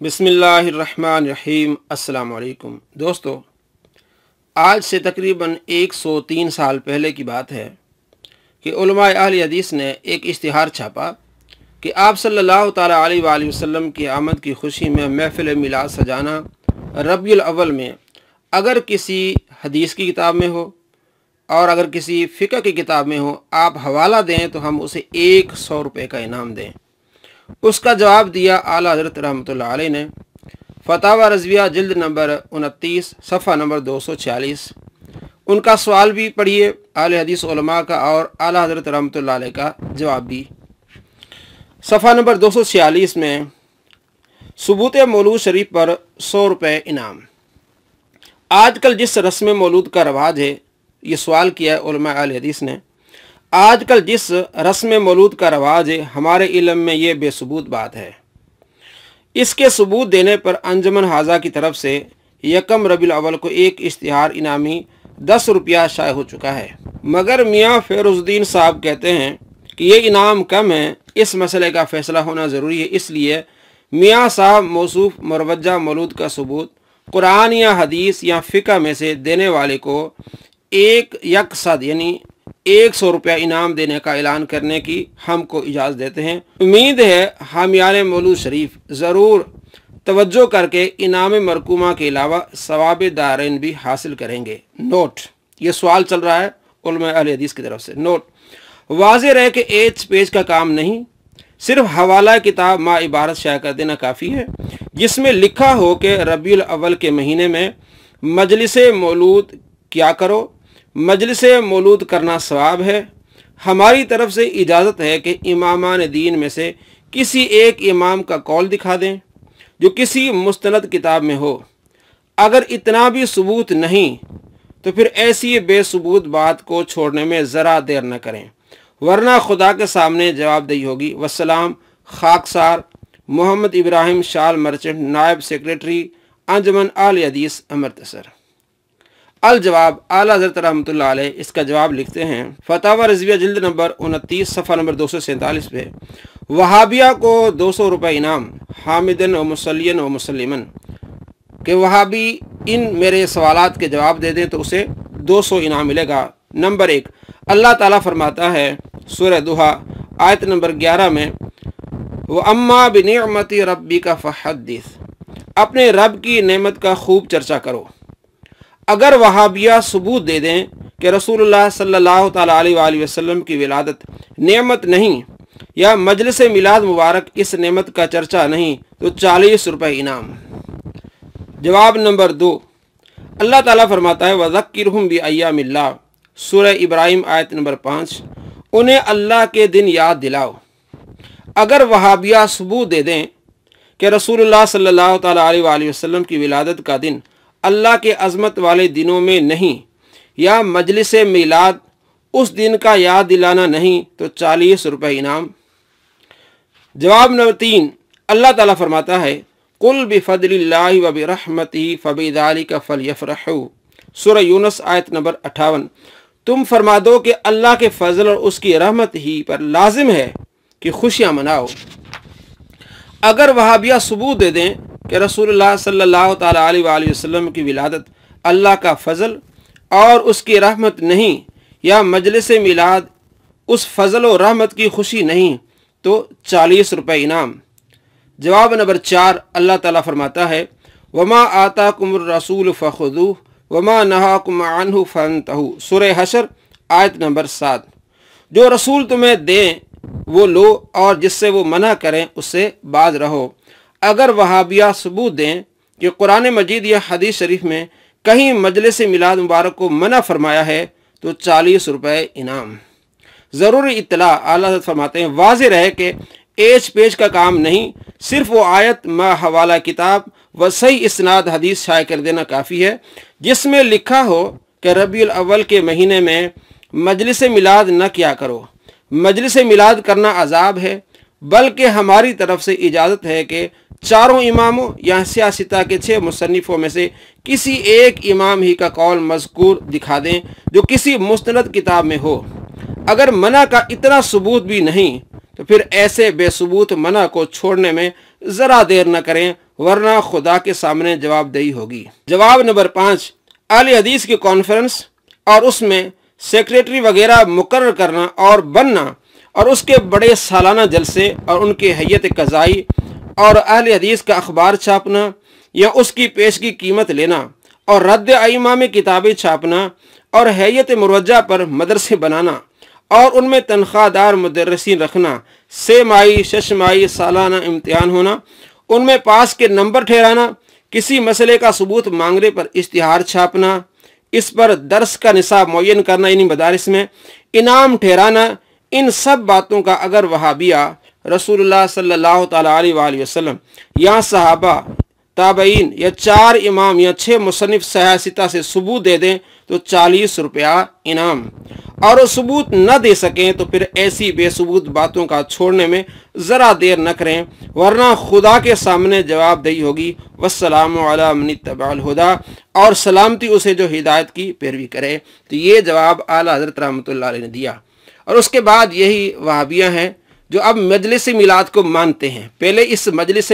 बिस्मिल्लाहिर्रहमानिर्रहीम। अस्सलाम वालेकुम दोस्तों, आज से तकरीबन 103 साल पहले की बात है कि उलमाए अहले हदीस ने एक इश्तिहार छापा कि आप सल्लल्लाहु ताला अलैहि वसल्लम की आमद की खुशी में महफिल मिलाद सजाना रबीउल अव्वल में अगर किसी हदीस की किताब में हो और अगर किसी फ़िक़ह की किताब में हो, आप हवाला दें तो हम उसे 100 रुपये का इनाम दें। उसका जवाब दिया आला हज़रत रहमतुल्लाह अलैह ने फतावा रज़विया जिल्द नंबर 29 सफ़ा नंबर 246। उनका सवाल भी पढ़िए आले हदीस उलमा का और आला हज़रत रहमतुल्लाह अलैह का जवाब भी। सफ़ा नंबर 246 में सबूत मौलूद शरीफ पर 100 रुपये इनाम। आजकल जिस रस्म मौलूद का रवाज है, ये सवाल किया है उलमा अहले हदीस ने, आजकल जिस रस्म मौलूद का रवाज है हमारे इल्म में ये बेसबूत बात है। इसके सबूत देने पर अंजुमन हाजा की तरफ से यकम रबीउल अव्वल को एक इश्तिहार इनामी 10 रुपया शाये हो चुका है, मगर मियाँ फ़ैरुज़ुद्दीन साहब कहते हैं कि ये इनाम कम है, इस मसले का फ़ैसला होना ज़रूरी है। इसलिए मियाँ साहब मौसूफ मरवजा मौलूद का सबूत कुरान या हदीस या फ़िक़ह में से देने वाले को एक यकसद यानी 100 रुपया इनाम देने का ऐलान करने की हमको इजाज़त देते हैं। उम्मीद है हामियान मौलूद शरीफ ज़रूर तवज्जो करके इनाम मरकूमा के अलावा सवाब दारैन भी हासिल करेंगे। नोट, ये सवाल चल रहा है उलमा अहले हदीस की तरफ से। नोट, वाज़ेह रहे कि एज पेज का काम नहीं, सिर्फ हवाला किताब मा इबारत शाया कर देना काफ़ी है जिसमें लिखा हो कि रबीउल अव्वल के महीने में मजलिस मौलूद क्या करो, मजलिस मौलूद करना सवाब है। हमारी तरफ से इजाज़त है कि इमामान दीन में से किसी एक इमाम का कौल दिखा दें जो किसी मुस्तनद किताब में हो। अगर इतना भी सबूत नहीं तो फिर ऐसी बेसबूत बात को छोड़ने में ज़रा देर न करें, वरना खुदा के सामने जवाबदेही होगी। वस्सलाम। खाकसार मोहम्मद इब्राहिम शाल मर्चेंट, नायब सेक्रेटरी अंजुमन अहले हदीस अमृतसर। अल जवाब, आला हज़रत रहमतुल्लाह अलैह इसका जवाब लिखते हैं फतावा रज़विया जिल्द नंबर 29 सफ़ा नंबर 247 पे, वहाबिया को 200 रुपये इनाम, हामिदन व मुसल्लियन व मुसल्लिमन के वहाबी इन मेरे सवालात के जवाब दे दें तो उसे 200 इनाम मिलेगा। नंबर 1, अल्लाह ताला फरमाता है सूरह दुहा आयत नंबर 11 में, व अम्मा बिनिअमति रब्बिका फहद्दिस, अपने रब की नेमत का खूब चर्चा करो। अगर वहाबिया सबूत दे दें कि रसूलुल्लाह सल्लल्लाहु ताला अलैहि वसल्लम की विलादत नेमत नहीं या मजलिस मिलाद मुबारक इस नेमत का चर्चा नहीं तो 40 रुपये इनाम। जवाब नंबर 2, अल्लाह ताला फरमाता है वज़क्किरहुम बिअय्यामिल्लाह, सूरह इब्राहिम आयत नंबर 5, उन्हें अल्लाह के दिन याद दिलाओ। अगर वहाबिया सबूत दे दें कि रसूलुल्लाह सल्लल्लाहु ताला अलैहि वसल्लम की विलादत का दिन अल्लाह के अज़मत वाले दिनों में नहीं या मजलिस मिलाद उस दिन का याद दिलाना नहीं तो 40 रुपये इनाम। जवाब नंबर 3, अल्लाह ताला फरमाता है कुल बिफ़द्लिल्लाहि व बिरहमतिही फ़बिज़ालिका फ़लयफ़रहू, सूरह यूनुस आयत नंबर 58, तुम फरमा दो कि अल्लाह के फजल और उसकी रहमत ही पर लाजिम है कि खुशियाँ मनाओ। अगर वहाबिया सबूत दे दें कि रसूलुल्लाह सल्लल्लाहु ताला अलैहि वसल्लम की विलादत अल्लाह का फजल और उसकी रहमत नहीं या मजलिस मिलाद उस फजल और रहमत की खुशी नहीं तो 40 रुपये इनाम। जवाब नंबर 4, अल्लाह ताला फरमाता है वमा आताकुमुर रसूल फ़ख़ुज़ूहु वमा नहाकुम अन्हु फ़न्तहू, सूरह हशर आयत नंबर 7, जो रसूल तुम्हें दें वो लो और जिससे वो मना करें उससे बाज रहो। अगर वहाबिया सबूत दें कि कुरान मजीद या हदीस शरीफ में कहीं मजलिस मिलाद मुबारक को मना फरमाया है तो 40 रुपये इनाम। ज़रूरी इत्तला, आला हज़रत फरमाते हैं वाज़ेह रहे कि एज पेज का काम नहीं, सिर्फ वो आयत मा हवाला किताब व सही इस्नाद हदीस शाये कर देना काफ़ी है जिसमें लिखा हो कि रबीउल अव्वल के महीने में मजलिस मिलाद न किया करो, मजलिस मिलाद करना अजाब है। बल्कि हमारी तरफ से इजाज़त है कि चारों इमामों या सियासता के 6 मुसन्निफ़ों में से किसी एक इमाम ही का कौल मज़कूर दिखा दें जो किसी मुस्तनद किताब में हो। अगर मना का इतना सबूत भी नहीं तो फिर ऐसे बेसबूत मना को छोड़ने में ज़रा देर न करें, ورنہ خدا کے سامنے جواب دہی ہوگی۔ جواب نمبر 5، اہل حدیث کی کانفرنس اور اس میں سیکریٹری وغیرہ مقرر کرنا اور بننا، اور اس کے بڑے سالانہ جلسے اور ان کے ہیئت قضائی اور اہل حدیث کا اخبار چھاپنا یا اس کی پیشگی قیمت لینا اور رد ائمہ میں کتابیں چھاپنا اور ہیئت مروجہ پر مدرسے بنانا اور ان میں تنخواہ دار مدرسین رکھنا، 6 ماہی 6 ماہی سالانہ امتحان ہونا، ان میں پاس کے نمبر ٹھہرانا، کسی مسئلے کا ثبوت مانگنے پر اشتہار چھاپنا، اس پر درس کا نصاب معین کرنا یعنی مدارس میں انعام ٹھہرانا، ان سب باتوں کا اگر وہابیہ رسول اللہ صلی اللہ تعالیٰ علیہ وآلہ وسلم یا صحابہ تابعین یا 4 امام یا 6 مصنف سیاستہ سے ثبوت دے دیں تو 40 روپیہ انعام، اور وہ ثبوت نہ دے سکیں تو پھر ایسی بے ثبوت باتوں کا چھوڑنے میں ذرا دیر نہ کریں، ورنہ خدا کے سامنے جواب دہی ہوگی۔ والسلام علی من اتبع الہدی، اور سلامتی اسے جو ہدایت کی پیروی کرے۔ تو یہ جواب اعلیٰ حضرت رحمۃ اللہ علیہ نے دیا۔ اور اس کے بعد یہی وہابیہ ہیں جو اب مجلس میلاد کو مانتے ہیں۔ پہلے اس مجلس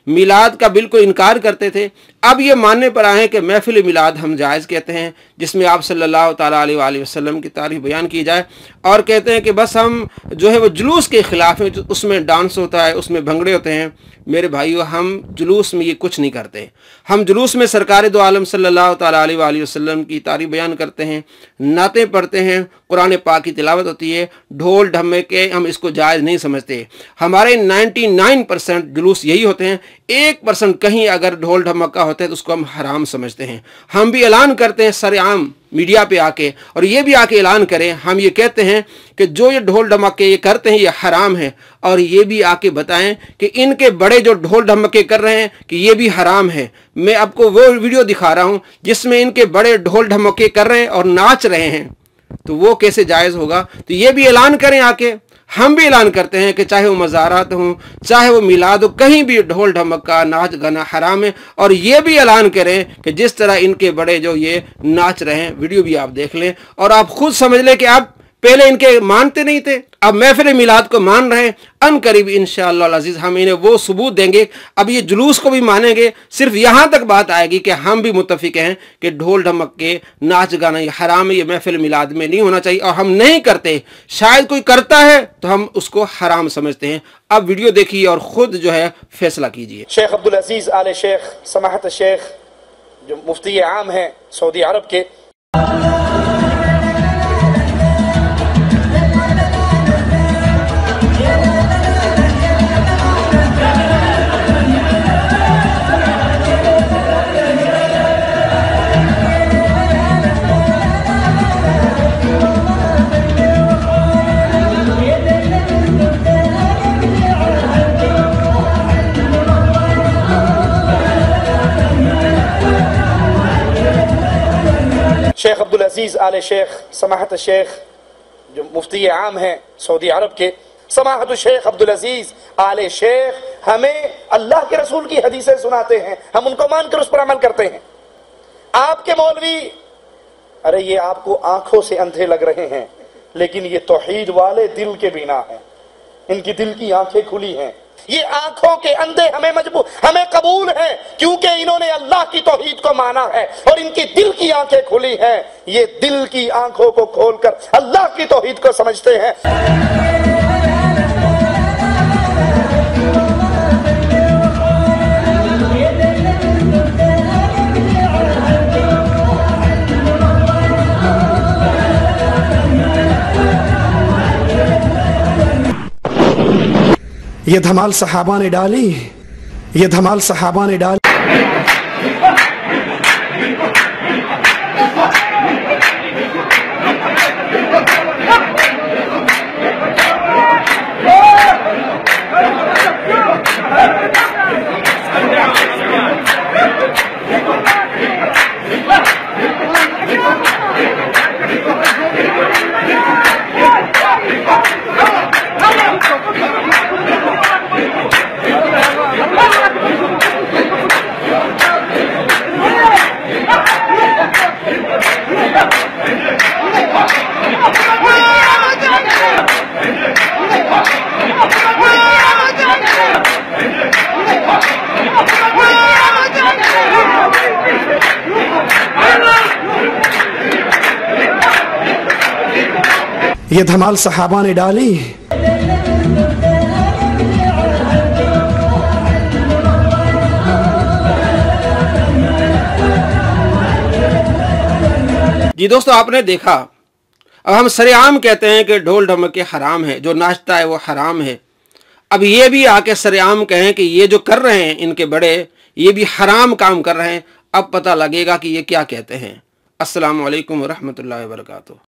میلاد کا بالکل انکار کرتے تھے، اب یہ ماننے پر آئے ہیں کہ محفل میلاد ہم جائز کہتے ہیں، جس میں آپ صلی اللہ تعالیٰ علیہ وآلہ وسلم کی تعریف بیان کی جائے، اور کہتے ہیں کہ بس ہم جو ہے وہ جلوس کے خلاف ہیں، اس میں ڈانس ہوتا ہے، اس میں بھنگڑے ہوتے ہیں۔ میرے بھائیو، ہم جلوس میں یہ کچھ نہیں کرتے، ہم جلوس میں سرکار دو عالم صلی اللہ تعالیٰ علیہ وآلہ وسلم کی تعریف بیان کرتے ہیں، نعتیں پڑھتے ہیں، قرآن پاک کی تلاوت ہوتی ہے، ڈھول ڈھمکے ہم اس کو جائز نہیں سمجھتے۔ ہمارے 99% جلوس یہی ہوتے ہیں، 1% کہیں اگر ڈھول ڈھمکا ہوتا ہے تو اس کو ہم حرام سمجھتے ہیں۔ ہم بھی اعلان کرتے ہیں سر عام میڈیا پہ آ کے، اور یہ بھی آ کے اعلان کریں، ہم یہ کہتے ہیں کہ جو یہ ڈھول ڈھمکے یہ کرتے ہیں یہ حرام ہے، اور یہ بھی آ کے بتائیں کہ ان کے بڑے جو ڈھول ڈھمکے کر رہے ہیں کہ یہ بھی حرام ہے۔ میں آپ کو وہ ویڈیو دکھا رہا ہوں جس میں ان کے بڑے ڈھول ڈھمکے کر رہے ہیں اور ناچ رہے ہیں، تو وہ کیسے جائز ہوگا؟ تو یہ بھی اعلان کریں آ کے۔ ہم بھی اعلان کرتے ہیں کہ چاہے وہ مزارات ہوں، چاہے وہ میلاد ہو، کہیں بھی ڈھول ڈھمکا ناچ گانا حرام ہے، اور یہ بھی اعلان کریں کہ جس طرح ان کے بڑے جو یہ ناچ رہے ہیں، ویڈیو بھی آپ دیکھ لیں اور آپ خود سمجھ لیں کہ آپ پہلے ان کے مانتے نہیں تھے، اب محفل میلاد کو مان رہے ہیں۔ ان قریب انشاءاللہ العزیز ہم انہیں وہ ثبوت دیں گے، اب یہ جلوس کو بھی مانیں گے، صرف یہاں تک بات آئے گی کہ ہم بھی متفق ہیں کہ ڈھول ڈھمک کے ناچ گانا یہ حرام ہے، یہ محفل میلاد میں نہیں ہونا چاہیے، اور ہم نہیں کرتے۔ شاید کوئی کرتا ہے تو ہم اس کو حرام سمجھتے ہیں۔ اب ویڈیو دیکھیے اور خود جو ہے فیصلہ کیجیے۔ شیخ عبدالعزیز آل شیخ سماحت الشیخ جو مفتی عام ہیں سعودی عرب کے، شیخ عبدالعزیز آل شیخ سماحت الشیخ جو مفتی عام ہیں سعودی عرب کے، سماحت الشیخ عبدالعزیز آل شیخ ہمیں اللہ کے رسول کی حدیثیں سناتے ہیں، ہم ان کو مان کر اس پر عمل کرتے ہیں۔ آپ کے مولوی، ارے یہ آپ کو آنکھوں سے اندھے لگ رہے ہیں، لیکن یہ توحید والے دل کے بنا ہیں، ان کی دل کی آنکھیں کھلی ہیں۔ یہ آنکھوں کے اندھے ہمیں قبول ہیں کیونکہ انہوں نے اللہ کی توحید کو مانا ہے، اور ان کی دل کی آنکھیں کھلی ہیں، یہ دل کی آنکھوں کو کھول کر اللہ کی توحید کو سمجھتے ہیں۔ یہ دھمال صحابہ نے ڈالی، یہ دھمال صحابہ نے ڈالی۔ ये धमाल सहाबा ने डाली। जी दोस्तों, आपने देखा, अब हम सरेआम कहते हैं कि ढोल ढमके हराम है, जो नाचता है वो हराम है। अब ये भी आके सरेआम कहें कि ये जो कर रहे हैं इनके बड़े, ये भी हराम काम कर रहे हैं। अब पता लगेगा कि ये क्या कहते हैं। अस्सलामु अलैकुम व रहमतुल्लाहि व बरकातुहू।